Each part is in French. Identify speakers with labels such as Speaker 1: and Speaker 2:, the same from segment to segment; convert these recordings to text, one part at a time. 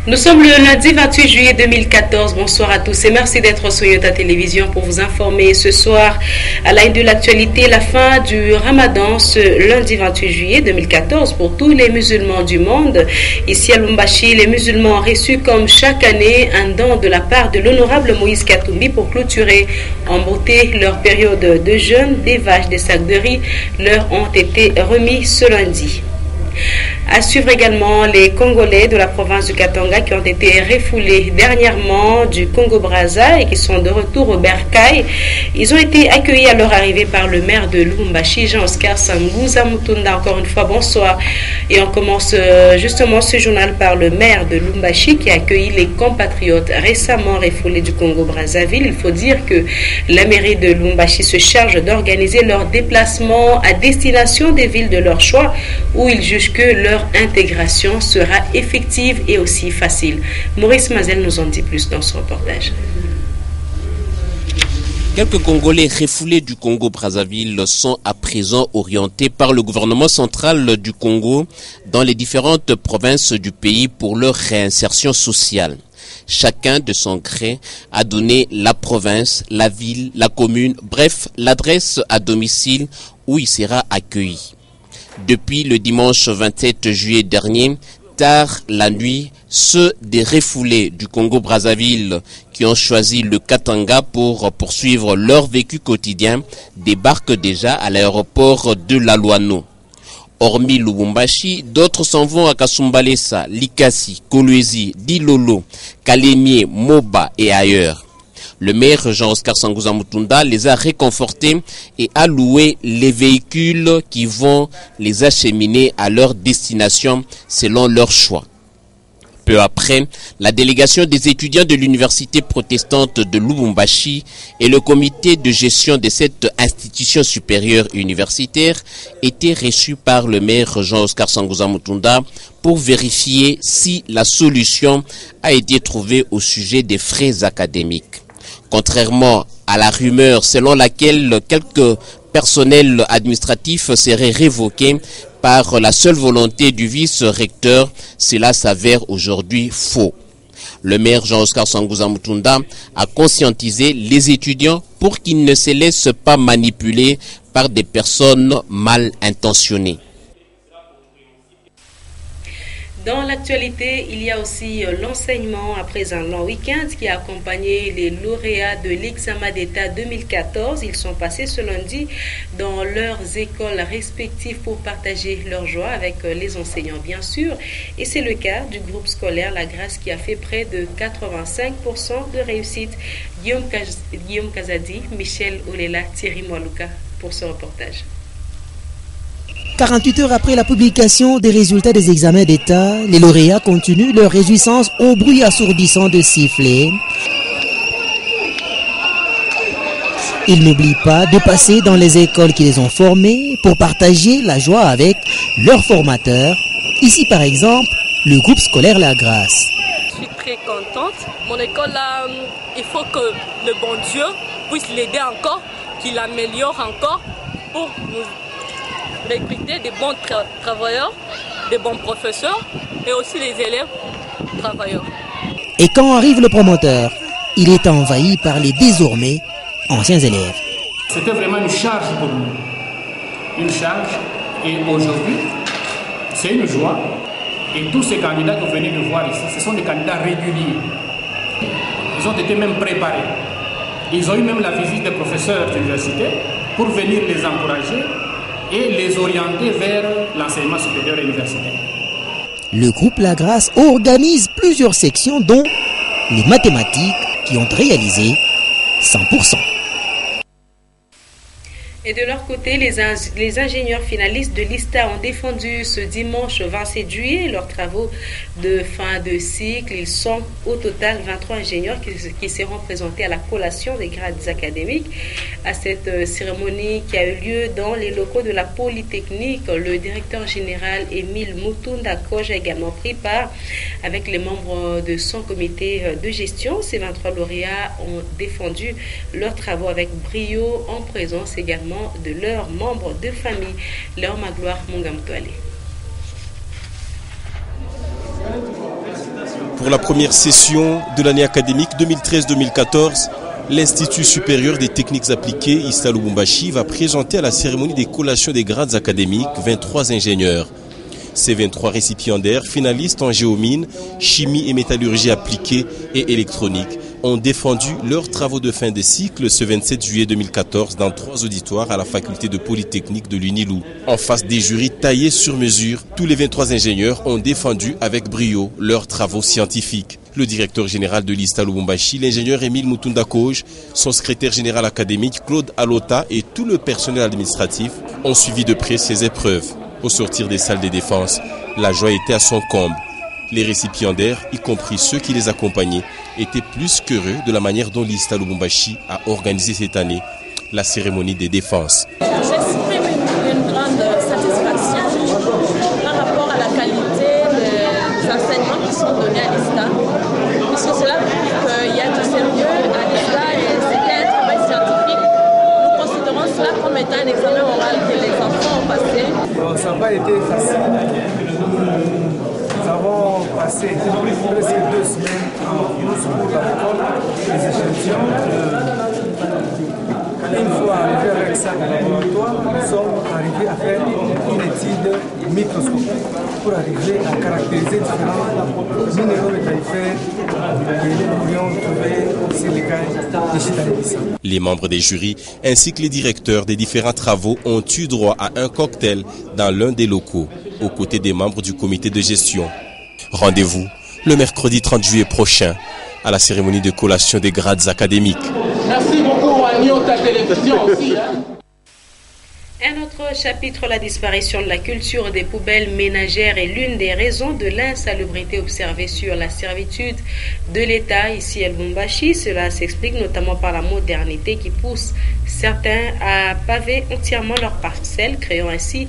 Speaker 1: Nous sommes le lundi 28 juillet 2014. Bonsoir à tous et merci d'être sur Yota Télévision pour vous informer ce soir à la une de l'actualité, la fin du Ramadan ce lundi 28 juillet 2014 pour tous les musulmans du monde. Ici à Lubumbashi, les musulmans ont reçu comme chaque année un don de la part de l'honorable Moïse Katumbi pour clôturer en beauté leur période de jeûne. Des vaches, des sacs de riz leur ont été remis ce lundi. À suivre également les Congolais de la province du Katanga qui ont été refoulés dernièrement du Congo-Brazza et qui sont de retour au Bercail. Ils ont été accueillis à leur arrivée par le maire de Lubumbashi, Jean-Oscar Sanguza Mutunda. Encore une fois, bonsoir. Et on commence justement ce journal par le maire de Lubumbashi qui a accueilli les compatriotes récemment refoulés du Congo-Brazzaville. Il faut dire que la mairie de Lubumbashi se charge d'organiser leur déplacement à destination des villes de leur choix où ils jugent que leur intégration sera effective et aussi facile. Maurice Mazel nous en dit plus dans ce reportage.
Speaker 2: Quelques Congolais refoulés du Congo-Brazzaville sont à présent orientés par le gouvernement central du Congo dans les différentes provinces du pays pour leur réinsertion sociale. Chacun de son gré a donné la province, la ville, la commune, bref, l'adresse à domicile où il sera accueilli. Depuis le dimanche 27 juillet dernier, tard la nuit, ceux des refoulés du Congo-Brazzaville qui ont choisi le Katanga pour poursuivre leur vécu quotidien débarquent déjà à l'aéroport de Lalouano. Hormis Lubumbashi, d'autres s'en vont à Kasumbalesa, Likasi, Kolwezi, Dilolo, Kalemie, Moba et ailleurs. Le maire Jean-Oscar Sanguza Mutunda les a réconfortés et a loué les véhicules qui vont les acheminer à leur destination selon leur choix. Peu après, la délégation des étudiants de l'université protestante de Lubumbashi et le comité de gestion de cette institution supérieure universitaire étaient reçus par le maire Jean-Oscar Sanguza Mutunda pour vérifier si la solution a été trouvée au sujet des frais académiques. Contrairement à la rumeur selon laquelle quelques personnels administratifs seraient révoqués par la seule volonté du vice-recteur, cela s'avère aujourd'hui faux. Le maire Jean-Oscar Sanguza Mutunda a conscientisé les étudiants pour qu'ils ne se laissent pas manipuler par des personnes mal intentionnées.
Speaker 1: Dans l'actualité, il y a aussi l'enseignement après un long week-end qui a accompagné les lauréats de l'examen d'État 2014. Ils sont passés ce lundi dans leurs écoles respectives pour partager leur joie avec les enseignants, bien sûr. Et c'est le cas du groupe scolaire La Grâce qui a fait près de 85% de réussite. Guillaume Kazadi, Michel Olela, Thierry Moualouka pour ce reportage.
Speaker 3: 48 heures après la publication des résultats des examens d'État, les lauréats continuent leur réjouissance au bruit assourdissant de sifflets. Ils n'oublient pas de passer dans les écoles qui les ont formés pour partager la joie avec leurs formateurs. Ici par exemple, le groupe scolaire La Grâce.
Speaker 4: Je suis très contente. Mon école, il faut que le bon Dieu puisse l'aider encore, qu'il améliore encore pour nous recruter des bons travailleurs, des bons professeurs et aussi les élèves travailleurs.
Speaker 3: Et quand arrive le promoteur, il est envahi par les désormais anciens élèves.
Speaker 5: C'était vraiment une charge pour nous. Une charge. Et aujourd'hui, c'est une joie. Et tous ces candidats que vous venez de voir ici, ce sont des candidats réguliers. Ils ont été même préparés. Ils ont eu même la visite des professeurs d'université pour venir les encourager et les orienter vers l'enseignement supérieur universitaire.
Speaker 3: Le groupe La Grâce organise plusieurs sections dont les mathématiques qui ont réalisé 100%.
Speaker 1: Et de leur côté, les ingénieurs finalistes de l'ISTA ont défendu ce dimanche 27 juillet leurs travaux de fin de cycle. Ils sont au total 23 ingénieurs qui seront présentés à la collation des grades académiques. À cette cérémonie qui a eu lieu dans les locaux de la Polytechnique, le directeur général Émile Mutunda Koje a également pris part avec les membres de son comité de gestion. Ces 23 lauréats ont défendu leurs travaux avec brio en présence également de leurs membres de famille. Léon Magloire Mungamtoale.
Speaker 6: Pour la première session de l'année académique 2013-2014, l'Institut supérieur des techniques appliquées Ista Lubumbashi va présenter à la cérémonie des collations des grades académiques 23 ingénieurs. Ces 23 récipiendaires, finalistes en géomine, chimie et métallurgie appliquée et électronique, ont défendu leurs travaux de fin de cycle ce 27 juillet 2014 dans 3 auditoires à la faculté de Polytechnique de l'Unilou. En face des jurys taillés sur mesure, tous les 23 ingénieurs ont défendu avec brio leurs travaux scientifiques. Le directeur général de l'Ista Lubumbashi, l'ingénieur Émile Mutunda Koj, son secrétaire général académique Claude Alota et tout le personnel administratif ont suivi de près ces épreuves. Au sortir des salles de défense, la joie était à son comble. Les récipiendaires, y compris ceux qui les accompagnaient, étaient plus qu'heureux de la manière dont l'Ista Lubumbashi a organisé cette année la cérémonie des défenses.
Speaker 7: J'exprime une grande satisfaction par rapport à la qualité des enseignements qui sont donnés à l'Ista, puisque cela prouve qu'il y a du sérieux à l'Ista et c'était un travail scientifique. Nous considérons cela comme étant un examen oral que les enfants ont passé.
Speaker 8: Ça n'a pas été facile. Nous avons passé presque 2 semaines en cours d'école, les échantillons. Une fois arrivés avec ça dans le laboratoire, nous sommes arrivés à faire une étude microscopique pour arriver à caractériser différents minéraux métallifères que nous pourrions trouver sur les cas de Chitalévissa.
Speaker 6: Les membres des jurys ainsi que les directeurs des différents travaux ont eu droit à un cocktail dans l'un des locaux, aux côtés des membres du comité de gestion. Rendez-vous le mercredi 30 juillet prochain à la cérémonie de collation des grades académiques.
Speaker 9: Merci beaucoup à Nyota Télévision aussi.
Speaker 1: Un autre chapitre, la disparition de la culture des poubelles ménagères est l'une des raisons de l'insalubrité observée sur la servitude de l'État ici à Lubumbashi. Cela s'explique notamment par la modernité qui pousse certains à paver entièrement leurs parcelles, créant ainsi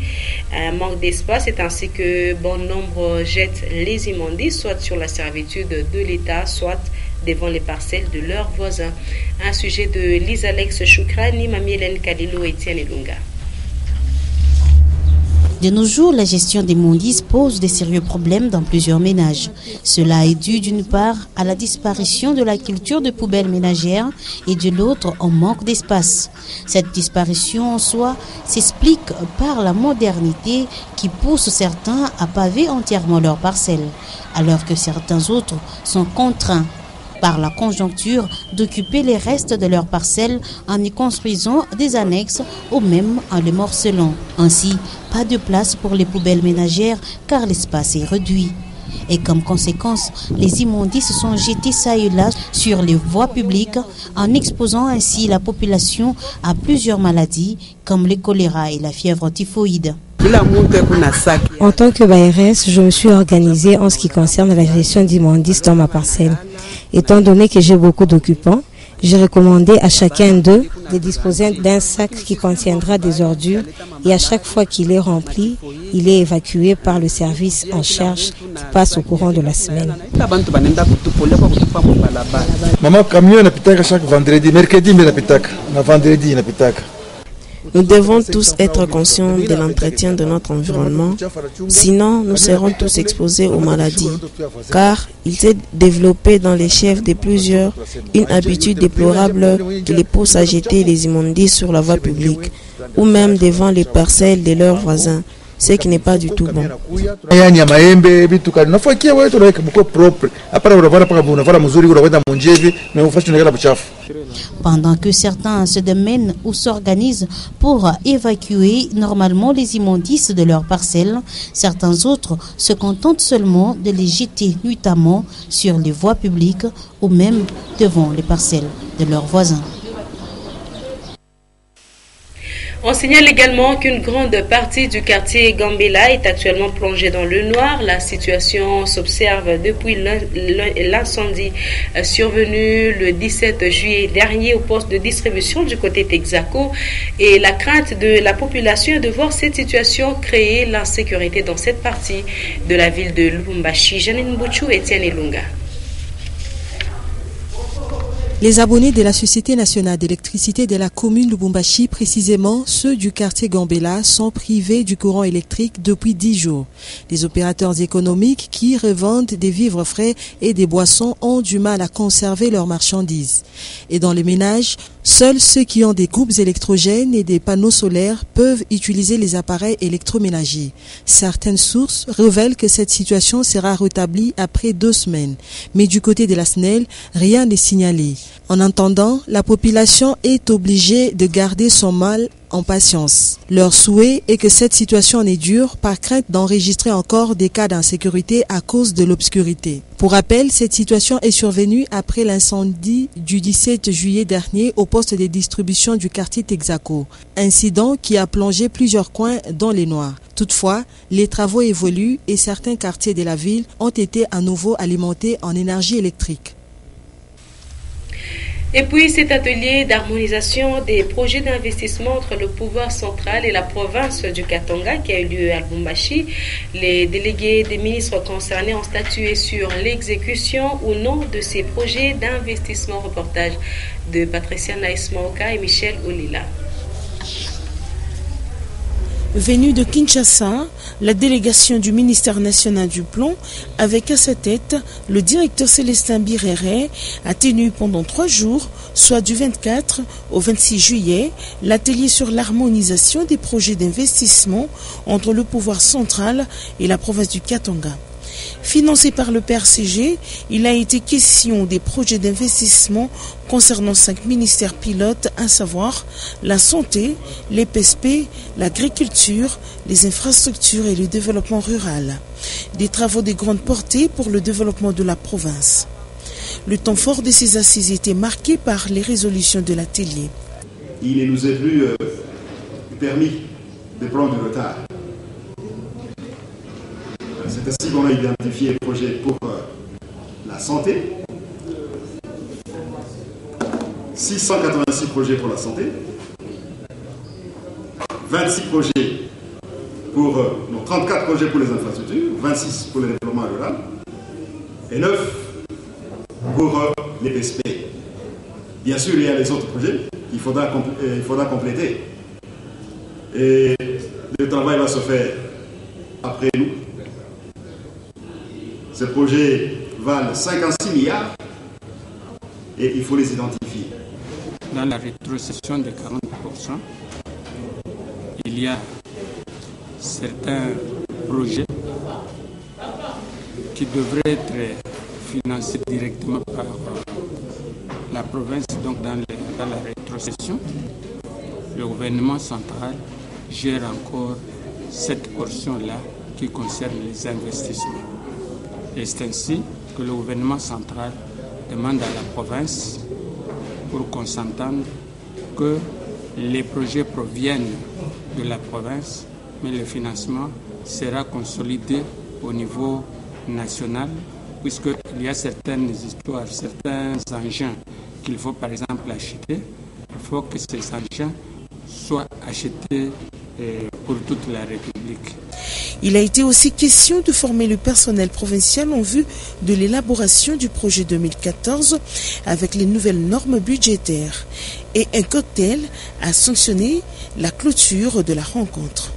Speaker 1: un manque d'espace. C'est ainsi que bon nombre jettent les immondices, soit sur la servitude de l'État, soit devant les parcelles de leurs voisins. Un sujet de Lisa Alex Choukrani, Mami Hélène Kalilo et Etienne Elunga.
Speaker 10: De nos jours, la gestion des immondices pose des sérieux problèmes dans plusieurs ménages. Cela est dû d'une part à la disparition de la culture de poubelles ménagères et de l'autre au manque d'espace. Cette disparition en soi s'explique par la modernité qui pousse certains à paver entièrement leurs parcelles, alors que certains autres sont contraints par la conjoncture d'occuper les restes de leurs parcelles en y construisant des annexes ou même en les morcelant. Ainsi, pas de place pour les poubelles ménagères car l'espace est réduit. Et comme conséquence, les immondices sont jetés ça et là sur les voies publiques en exposant ainsi la population à plusieurs maladies comme le choléra et la fièvre typhoïde.
Speaker 11: En tant que BRS, je me suis organisée en ce qui concerne la gestion d'immondices dans ma parcelle. Étant donné que j'ai beaucoup d'occupants, j'ai recommandé à chacun d'eux de disposer d'un sac qui contiendra des ordures et à chaque fois qu'il est rempli, il est évacué par le service en charge qui passe au courant de la semaine.
Speaker 8: Maman camion napitaka chaque vendredi, mercredi mais napitaka, na vendredi napitaka.
Speaker 12: Nous devons tous être conscients de l'entretien de notre environnement, sinon nous serons tous exposés aux maladies, car il s'est développé dans les chefs de plusieurs une habitude déplorable qui les pousse à jeter les immondices sur la voie publique ou même devant les parcelles de leurs voisins, ce qui n'est pas du tout bon.
Speaker 10: Pendant que certains se démènent ou s'organisent pour évacuer normalement les immondices de leurs parcelles, certains autres se contentent seulement de les jeter nuitamment sur les voies publiques ou même devant les parcelles de leurs voisins.
Speaker 1: On signale également qu'une grande partie du quartier Gambela est actuellement plongée dans le noir. La situation s'observe depuis l'incendie survenu le 17 juillet dernier au poste de distribution du côté Texaco. Et la crainte de la population est de voir cette situation créer l'insécurité dans cette partie de la ville de Lubumbashi. Janine Bouchou et Etienne Elunga.
Speaker 13: Les abonnés de la Société nationale d'électricité de la commune Lubumbashi, précisément ceux du quartier Gambela, sont privés du courant électrique depuis 10 jours. Les opérateurs économiques qui revendent des vivres frais et des boissons ont du mal à conserver leurs marchandises. Et dans les ménages, seuls ceux qui ont des groupes électrogènes et des panneaux solaires peuvent utiliser les appareils électroménagers. Certaines sources révèlent que cette situation sera rétablie après 2 semaines. Mais du côté de la SNEL, rien n'est signalé. En attendant, la population est obligée de garder son mal en patience. Leur souhait est que cette situation n'est dure par crainte d'enregistrer encore des cas d'insécurité à cause de l'obscurité. Pour rappel, cette situation est survenue après l'incendie du 17 juillet dernier au poste de distribution du quartier Texaco. Incident qui a plongé plusieurs coins dans les noirs. Toutefois, les travaux évoluent et certains quartiers de la ville ont été à nouveau alimentés en énergie électrique.
Speaker 1: Et puis cet atelier d'harmonisation des projets d'investissement entre le pouvoir central et la province du Katanga qui a eu lieu à Lubumbashi, les délégués des ministres concernés ont statué sur l'exécution ou non de ces projets d'investissement. Reportage de Patricia Naïs-Maoka et Michel Olila.
Speaker 14: Venue de Kinshasa, la délégation du ministère national du plan, avec à sa tête le directeur Célestin Birere, a tenu pendant 3 jours, soit du 24 au 26 juillet, l'atelier sur l'harmonisation des projets d'investissement entre le pouvoir central et la province du Katanga. Financé par le PRCG, il a été question des projets d'investissement concernant 5 ministères pilotes, à savoir la santé, les PSP, l'agriculture, les infrastructures et le développement rural. Des travaux de grande portée pour le développement de la province. Le temps fort de ces assises était marqué par les résolutions de l'atelier.
Speaker 15: Il ne nous est plus permis de prendre du retard. C'est ainsi qu'on a identifié les projets pour la santé, 686 projets pour la santé, 26 projets pour, 34 projets pour les infrastructures, 26 pour le développement rural et 9 pour les PSP. Bien sûr, il y a les autres projets qu'il faudra compléter. Et le travail va se faire après nous. Ces projets valent 56 milliards et il faut les identifier.
Speaker 5: Dans la rétrocession de 40%, il y a certains projets qui devraient être financés directement par la province, donc dans la rétrocession. Le gouvernement central gère encore cette portion-là qui concerne les investissements. Et c'est ainsi que le gouvernement central demande à la province, pour qu'on s'entende, que les projets proviennent de la province, mais le financement sera consolidé au niveau national, puisqu'il y a certaines histoires, certains engins qu'il faut par exemple acheter. Il faut que ces engins soient achetés pour toute la République.
Speaker 14: Il a été aussi question de former le personnel provincial en vue de l'élaboration du projet 2014 avec les nouvelles normes budgétaires. Et un cocktail a sanctionné la clôture de la rencontre.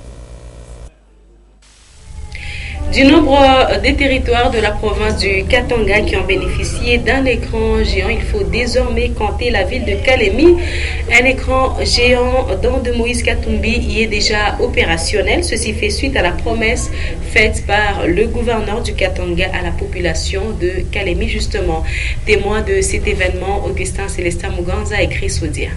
Speaker 1: Du nombre des territoires de la province du Katanga qui ont bénéficié d'un écran géant, il faut désormais compter la ville de Kalemi. Un écran géant dont de Moïse Katumbi y est déjà opérationnel. Ceci fait suite à la promesse faite par le gouverneur du Katanga à la population de Kalemi, justement. Témoin de cet événement, Augustin Célestin Muganza et Chris Oudia.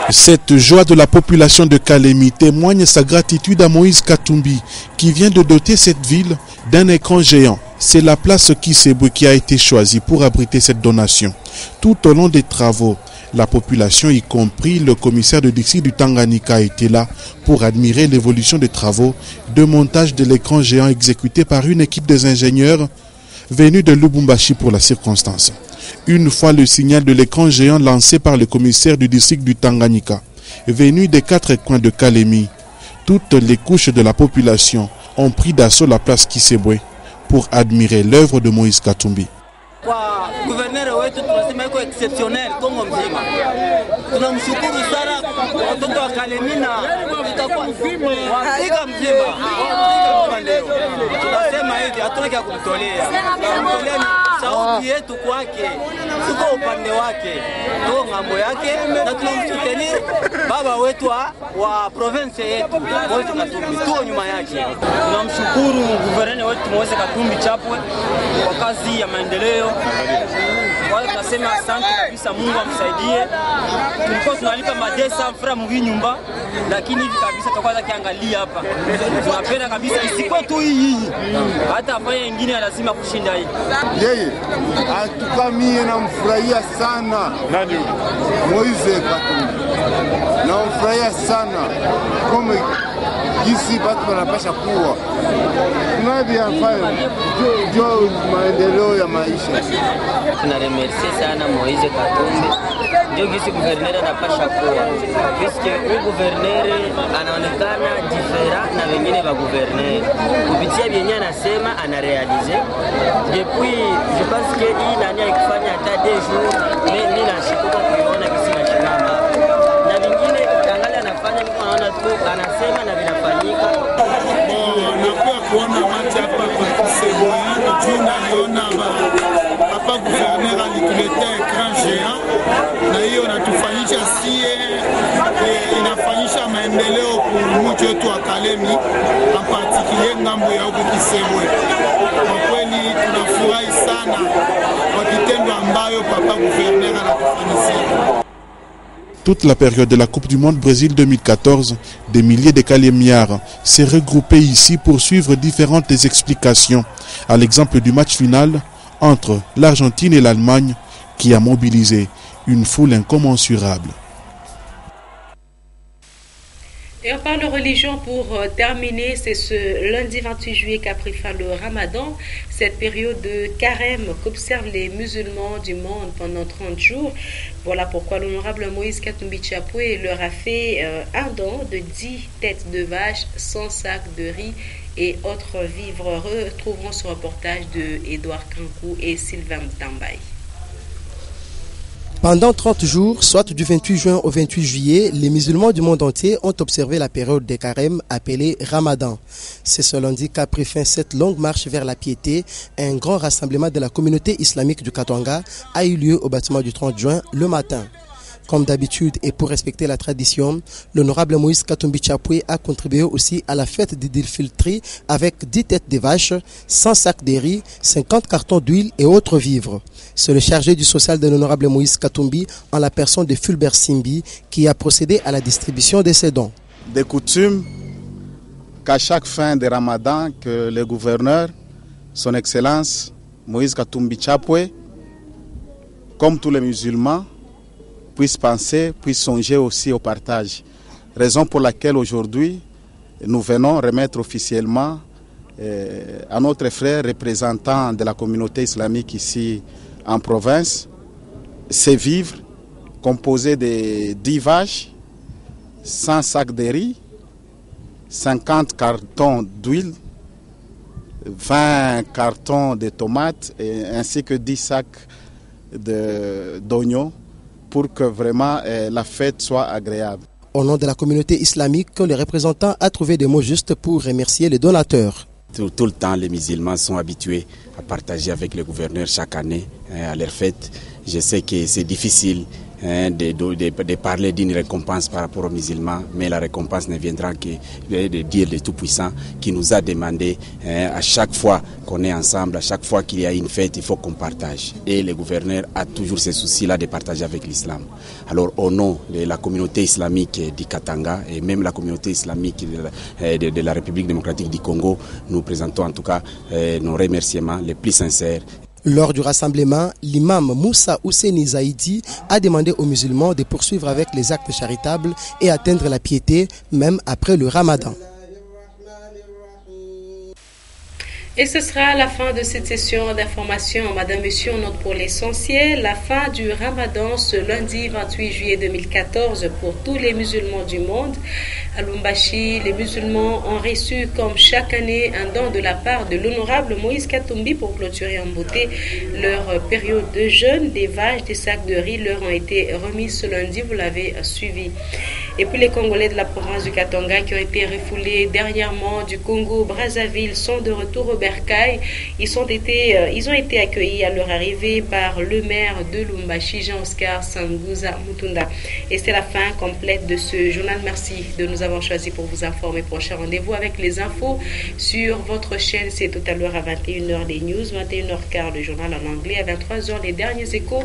Speaker 16: Cette joie de la population de Kalemi témoigne sa gratitude à Moïse Katumbi qui vient de doter cette ville d'un écran géant. C'est la place Kisebwe qui a été choisie pour abriter cette donation. Tout au long des travaux, la population, y compris le commissaire de district du Tanganyika, était là pour admirer l'évolution des travaux de montage de l'écran géant exécuté par une équipe des ingénieurs venus de Lubumbashi pour la circonstance. Une fois le signal de l'écran géant lancé par le commissaire du district du Tanganyika, venu des 4 coins de Kalemi, toutes les couches de la population ont pris d'assaut la place Kisebwe pour admirer l'œuvre de Moïse Katumbi.
Speaker 17: Kwa gouverneur wetu tunasema iko exceptionnel Kongo mzima. Tunamshukuru sana watoto wa Kalemina tutakuwa Afrika mzima. Tunasema hivi hatuna kia kumtolea. Kumtolea sauti yetu kwake. Tuko upande wake. Tuko ngambo yake na tunamsutenir baba wetu wa province yetu Moise Katumbi. Tuko nyuma yake. Tunamshukuru gouverneur wetu Moise Katumbi Chapwe kwa kazi ya maendeleo. Wale tunasema asante kabisa, Mungu amsaidie. Tulikuwa tunalipa madesa mfra mwingi nyumba, lakini hivi kabisa tutakuwa tukiangalia hapa. Tunapenda kabisa isikuwe tu hii. Hata afanye nyingine lazima kushinda hii.
Speaker 18: Yeye atukamie na mfurahia sana. Nani? Moise Katumbi. Na mfurahia sana. Kama jinsi watu wanapasha kuwa. Tunavyoafanya ndio maendeleo ya maisha.
Speaker 19: Tunaremercie sana Moise Katumbi. Ndio gisi gouverneur anapasha kuwa. Puisque huyu gouverneur anaonekana different na wengine wa gouverneur. Kupitia vyenye anasema anarealize. Depuis je pense que hii nani akifanya hata 2 jours mimi nashikuka kuona gisi na shirama. Na vingine angalia anafanya niko naona tu anasema na vinafanyika.
Speaker 20: Nakuwa kuona machi hapa kwa Kiseboya, juu naliona hapa gouverneur alituletea ekran géant, na hiyo natufanyisha sie, inafanyisha maendeleo kumuji wetu wa Kalemi, en particulier ngambo ya huko Kiseboya. Kwa kweli tunafurahi sana kwa kitendo ambayo papa gouverneur anatufanyisia.
Speaker 16: Toute la période de la Coupe du Monde Brésil 2014, des milliers de Kalemiards s'est regroupés ici pour suivre différentes explications, à l'exemple du match final entre l'Argentine et l'Allemagne qui a mobilisé une foule incommensurable.
Speaker 1: Et on parle de religion pour terminer. C'est ce lundi 28 juillet qu'a pris fin le Ramadan, cette période de carême qu'observent les musulmans du monde pendant 30 jours. Voilà pourquoi l'honorable Moïse Katumbi Chapwe leur a fait un don de 10 têtes de vache, 100 sacs de riz et autres vivres. Retrouveront ce reportage de Edouard Kankou et Sylvain Tambay.
Speaker 21: Pendant 30 jours, soit du 28 juin au 28 juillet, les musulmans du monde entier ont observé la période des carême appelée Ramadan. C'est ce lundi qu'a pris fin cette longue marche vers la piété. Un grand rassemblement de la communauté islamique du Katanga a eu lieu au bâtiment du 30 juin le matin. Comme d'habitude et pour respecter la tradition, l'honorable Moïse Katumbi Chapwe a contribué aussi à la fête d'Idil Filtri avec 10 têtes de vaches, 100 sacs de riz, 50 cartons d'huile et autres vivres. C'est le chargé du social de l'honorable Moïse Katumbi en la personne de Fulbert Simbi qui a procédé à la distribution de ces dons.
Speaker 22: Des coutumes qu'à chaque fin de Ramadan, que le gouverneur, son excellence Moïse Katumbi Chapwe, comme tous les musulmans, puissent penser, puissent songer aussi au partage. Raison pour laquelle aujourd'hui, nous venons remettre officiellement à notre frère représentant de la communauté islamique ici en province, ces vivres composés de 10 vaches, 100 sacs de riz, 50 cartons d'huile, 20 cartons de tomates ainsi que 10 sacs d'oignons, pour que vraiment la fête soit agréable.
Speaker 21: Au nom de la communauté islamique, le représentant a trouvé des mots justes pour remercier les donateurs.
Speaker 23: Tout le temps, les musulmans sont habitués à partager avec le gouverneur chaque année à leur fête. Je sais que c'est difficile de parler d'une récompense par rapport aux musulmans, mais la récompense ne viendra que de dire le Tout-Puissant qui nous a demandé à chaque fois qu'on est ensemble, à chaque fois qu'il y a une fête, il faut qu'on partage. Et le gouverneur a toujours ce souci-là de partager avec l'islam. Alors au nom de la communauté islamique du Katanga et même la communauté islamique de la République démocratique du Congo, nous présentons en tout cas nos remerciements les plus sincères.
Speaker 21: Lors du rassemblement, l'imam Moussa Ouseni Zaïdi a demandé aux musulmans de poursuivre avec les actes charitables et atteindre la piété même après le Ramadan.
Speaker 1: Et ce sera la fin de cette session d'information. Madame, Monsieur, on note pour l'essentiel la fin du Ramadan ce lundi 28 juillet 2014 pour tous les musulmans du monde. À Lubumbashi, les musulmans ont reçu comme chaque année un don de la part de l'honorable Moïse Katumbi pour clôturer en beauté leur période de jeûne. Des vaches, des sacs de riz leur ont été remis ce lundi, vous l'avez suivi. Et puis les Congolais de la province du Katanga qui ont été refoulés dernièrement du Congo-Brazzaville sont de retour au Bercail. Ils ont été accueillis à leur arrivée par le maire de Lubumbashi, Jean-Oscar Sanguza Mutunda. Et c'est la fin complète de ce journal. Merci de nous avoir choisi pour vous informer. Prochain rendez-vous avec les infos sur votre chaîne. C'est tout à l'heure à 21h les news, 21h15 le journal en anglais, à 23h les derniers échos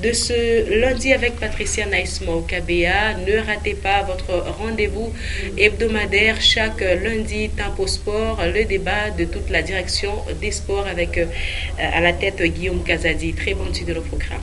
Speaker 1: de ce lundi avec Patricia Naïsma au KBA. Ne ratez pas votre rendez-vous hebdomadaire chaque lundi, Tempo Sport, le débat de toute la direction des sports avec à la tête Guillaume Kazadi. Très bonne suite de le programme.